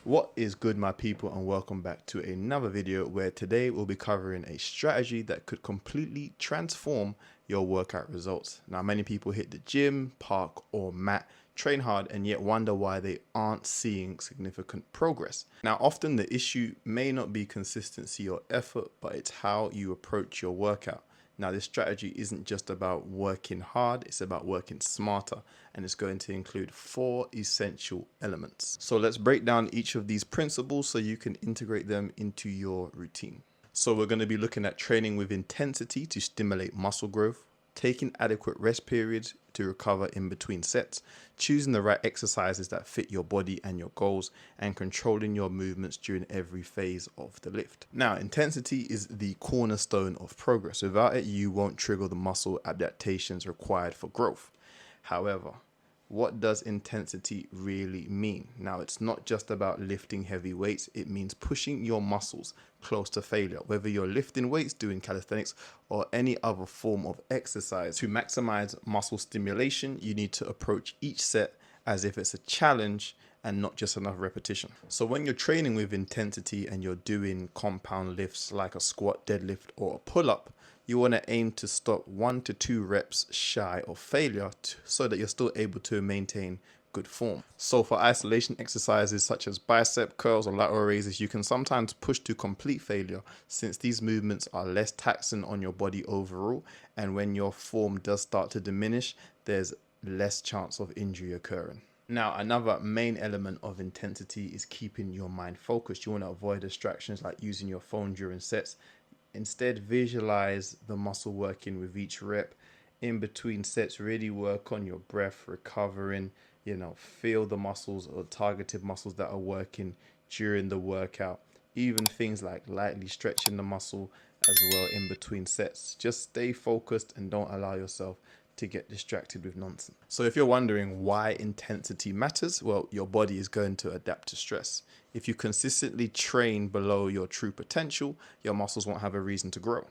What is good, my people, and welcome back to another video where today we'll be covering a strategy that could completely transform your workout results. Now, many people hit the gym, park, or mat, train hard, and yet wonder why they aren't seeing significant progress. Now, often the issue may not be consistency or effort, but it's how you approach your workout. Now, this strategy isn't just about working hard, it's about working smarter, and it's going to include 4 essential elements. So let's break down each of these principles so you can integrate them into your routine. So we're going to be looking at training with intensity to stimulate muscle growth, taking adequate rest periods to recover in between sets, choosing the right exercises that fit your body and your goals, and controlling your movements during every phase of the lift. Now, intensity is the cornerstone of progress. Without it, you won't trigger the muscle adaptations required for growth. However, what does intensity really mean? Now, it's not just about lifting heavy weights. It means pushing your muscles close to failure, whether you're lifting weights, doing calisthenics, or any other form of exercise. To maximize muscle stimulation, you need to approach each set as if it's a challenge and not just another repetition. So when you're training with intensity and you're doing compound lifts like a squat, deadlift, or a pull-up, you want to aim to stop 1 to 2 reps shy of failure so that you're still able to maintain good form. So for isolation exercises such as bicep curls or lateral raises, you can sometimes push to complete failure since these movements are less taxing on your body overall, and when your form does start to diminish, there's less chance of injury occurring. Now, another main element of intensity is keeping your mind focused. You want to avoid distractions like using your phone during sets. Instead, visualize the muscle working with each rep. In between sets, really work on your breath, recovering, feel the muscles or targeted muscles that are working during the workout. Even things like lightly stretching the muscle as well in between sets. Just stay focused and don't allow yourself to get distracted with nonsense. So if you're wondering why intensity matters, well, your body is going to adapt to stress. If you consistently train below your true potential, your muscles won't have a reason to grow.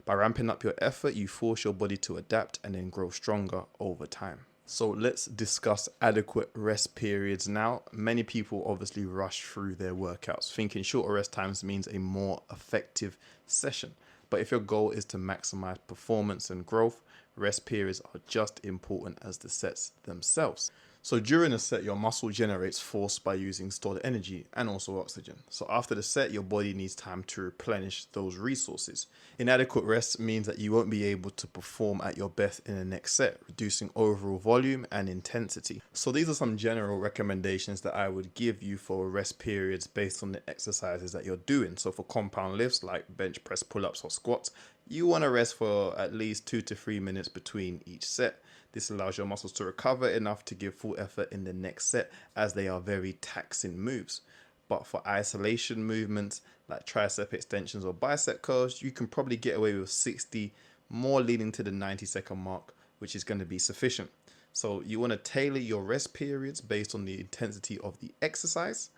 By ramping up your effort, you force your body to adapt and then grow stronger over time. So let's discuss adequate rest periods now. Many people obviously rush through their workouts, thinking shorter rest times means a more effective session. But if your goal is to maximize performance and growth, rest periods are just important as the sets themselves. So during a set, your muscle generates force by using stored energy and also oxygen. So after the set, your body needs time to replenish those resources. Inadequate rest means that you won't be able to perform at your best in the next set, reducing overall volume and intensity. So these are some general recommendations that I would give you for rest periods based on the exercises that you're doing. So for compound lifts like bench press, pull-ups, or squats, you want to rest for at least 2 to 3 minutes between each set. This allows your muscles to recover enough to give full effort in the next set, as they are very taxing moves. But for isolation movements like tricep extensions or bicep curls, you can probably get away with 60, more leaning to the 90-second mark, which is going to be sufficient. So you want to tailor your rest periods based on the intensity of the exercise.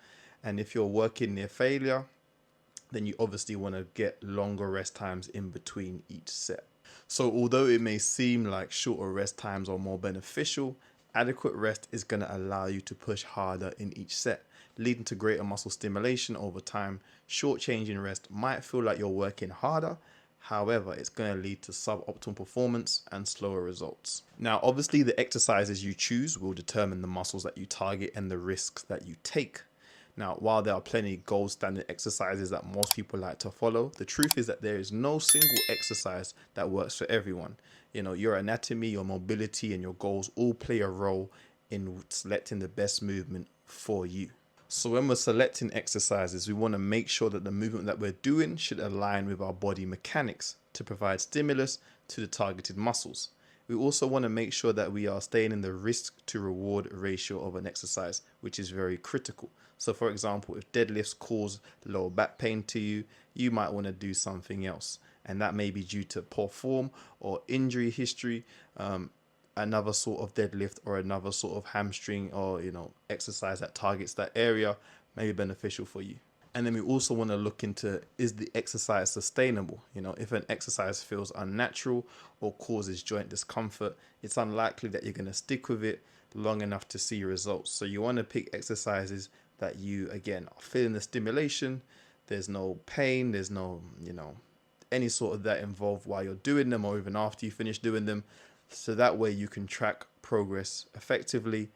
And if you're working near failure, then you obviously want to get longer rest times in between each set. So although it may seem like shorter rest times are more beneficial, adequate rest is going to allow you to push harder in each set, leading to greater muscle stimulation over time. Short-changing rest might feel like you're working harder. However, it's going to lead to suboptimal performance and slower results. Now, obviously, the exercises you choose will determine the muscles that you target and the risks that you take. Now, while there are plenty of gold standard exercises that most people like to follow, the truth is that there is no single exercise that works for everyone. Your anatomy, your mobility, and your goals all play a role in selecting the best movement for you. So when we're selecting exercises, we want to make sure that the movement that we're doing should align with our body mechanics to provide stimulus to the targeted muscles. We also want to make sure that we are staying in the risk to reward ratio of an exercise, which is very critical. So for example, if deadlifts cause lower back pain to you, you might want to do something else. And that may be due to poor form or injury history. Another sort of deadlift or another sort of hamstring or, exercise that targets that area may be beneficial for you. And then we also want to look into, is the exercise sustainable? If an exercise feels unnatural or causes joint discomfort, it's unlikely that you're going to stick with it long enough to see results. So you want to pick exercises that you, again, are feeling the stimulation. There's no pain, there's no, any sort of that involved while you're doing them or even after you finish doing them. So that way you can track progress effectively,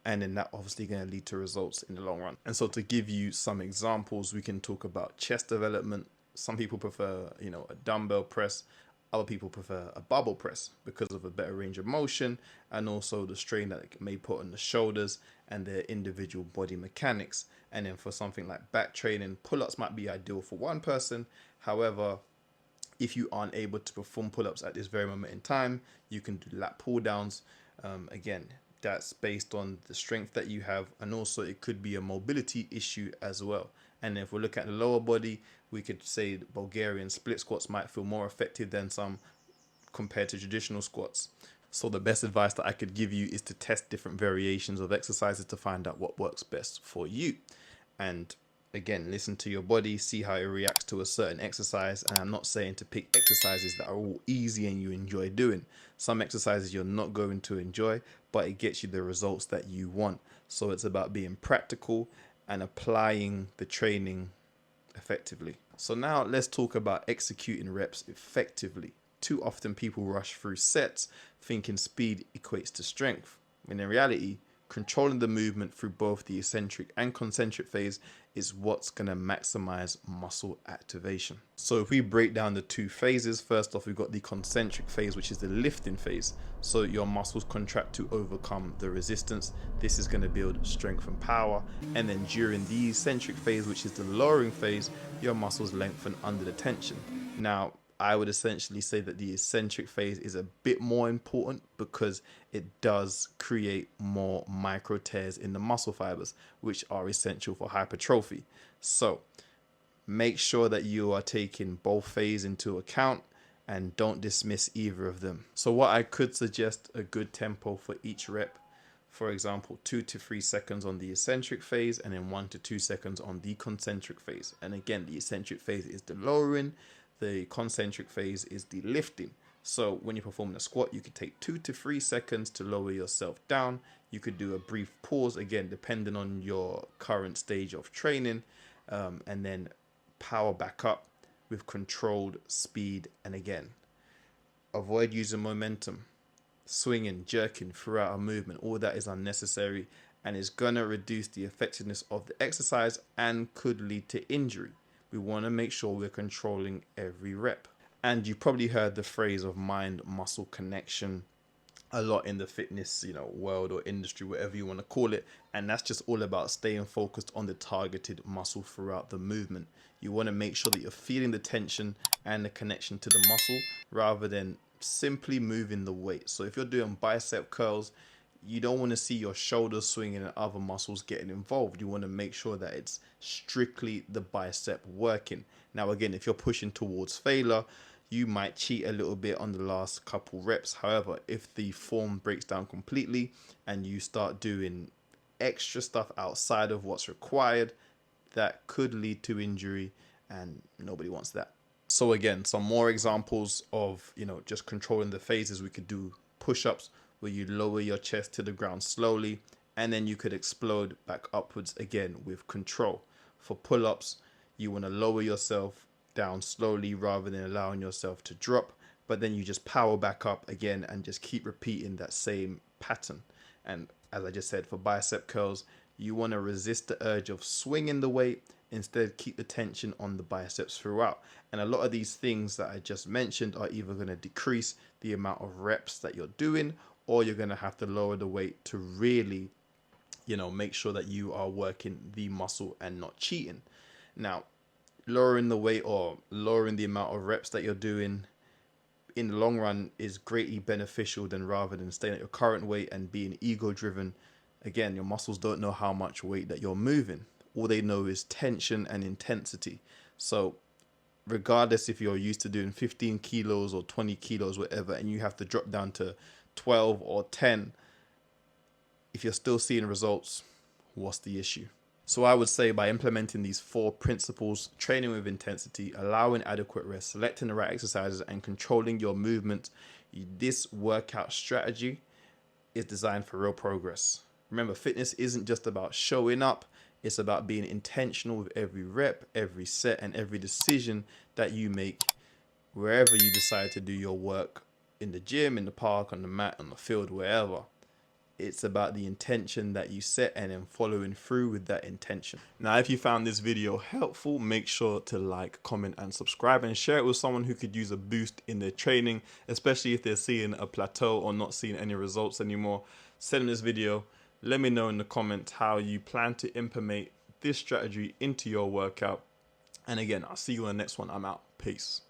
and then that obviously going to lead to results in the long run. And so to give you some examples, we can talk about chest development. Some people prefer, a dumbbell press. Other people prefer a barbell press because of a better range of motion and also the strain that it may put on the shoulders and their individual body mechanics. And then for something like back training, pull-ups might be ideal for one person. However, if you aren't able to perform pull-ups at this very moment in time, you can do lat pull downs. Again, that's based on the strength that you have, and also it could be a mobility issue as well. And if we look at the lower body, we could say Bulgarian split squats might feel more effective than some compared to traditional squats. So the best advice that I could give you is to test different variations of exercises to find out what works best for you. And again, listen to your body, see how it reacts to a certain exercise. And I'm not saying to pick exercises that are all easy and you enjoy doing. Some exercises you're not going to enjoy, but it gets you the results that you want. So it's about being practical and applying the training effectively. So now let's talk about executing reps effectively. Too often people rush through sets thinking speed equates to strength, when in reality, controlling the movement through both the eccentric and concentric phase is what's going to maximize muscle activation. So if we break down the two phases, first off, we've got the concentric phase, which is the lifting phase. So your muscles contract to overcome the resistance. This is going to build strength and power. And then during the eccentric phase, which is the lowering phase, your muscles lengthen under the tension. Now, I would essentially say that the eccentric phase is a bit more important because it does create more micro tears in the muscle fibers, which are essential for hypertrophy. So make sure that you are taking both phases into account and don't dismiss either of them. So what I could suggest a good tempo for each rep, for example, 2 to 3 seconds on the eccentric phase and then 1 to 2 seconds on the concentric phase. And again, the eccentric phase is the lowering, the concentric phase is the lifting. So when you're performing a squat, you could take 2 to 3 seconds to lower yourself down. You could do a brief pause, again, depending on your current stage of training, and then power back up with controlled speed. And again, avoid using momentum, swinging, jerking throughout a movement. All that is unnecessary and is going to reduce the effectiveness of the exercise and could lead to injury. We want to make sure we're controlling every rep. And you probably heard the phrase of mind-muscle connection a lot in the fitness, world or industry, whatever you want to call it. And that's just all about staying focused on the targeted muscle throughout the movement. You want to make sure that you're feeling the tension and the connection to the muscle rather than simply moving the weight. So if you're doing bicep curls, you don't want to see your shoulders swinging and other muscles getting involved. You want to make sure that it's strictly the bicep working. Now, again, if you're pushing towards failure, you might cheat a little bit on the last couple reps. However, if the form breaks down completely and you start doing extra stuff outside of what's required, that could lead to injury, and nobody wants that. So again, some more examples of, just controlling the phases. We could do push-ups, where you lower your chest to the ground slowly, and then you could explode back upwards again with control. For pull-ups, you want to lower yourself down slowly rather than allowing yourself to drop, but then you just power back up again and just keep repeating that same pattern. And as I just said, for bicep curls, you want to resist the urge of swinging the weight, instead keep the tension on the biceps throughout. And a lot of these things that I just mentioned are either going to decrease the amount of reps that you're doing, or you're going to have to lower the weight to really, make sure that you are working the muscle and not cheating. Now, lowering the weight or lowering the amount of reps that you're doing in the long run is greatly beneficial than rather than staying at your current weight and being ego driven. Again, your muscles don't know how much weight that you're moving. All they know is tension and intensity. So regardless if you're used to doing 15 kilos or 20 kilos, whatever, and you have to drop down to 12 or 10, if you're still seeing results, what's the issue? So I would say by implementing these 4 principles, training with intensity, allowing adequate rest, selecting the right exercises, and controlling your movement, this workout strategy is designed for real progress. Remember, fitness isn't just about showing up, It's about being intentional with every rep, every set, and every decision that you make wherever you decide to do your work, in the gym, in the park, on the mat, on the field, wherever. It's about the intention that you set and then following through with that intention. Now, if you found this video helpful, make sure to like, comment, and subscribe, and share it with someone who could use a boost in their training, especially if they're seeing a plateau or not seeing any results anymore. Send them this video. Let me know in the comments how you plan to implement this strategy into your workout. And again, I'll see you on the next one. I'm out. Peace.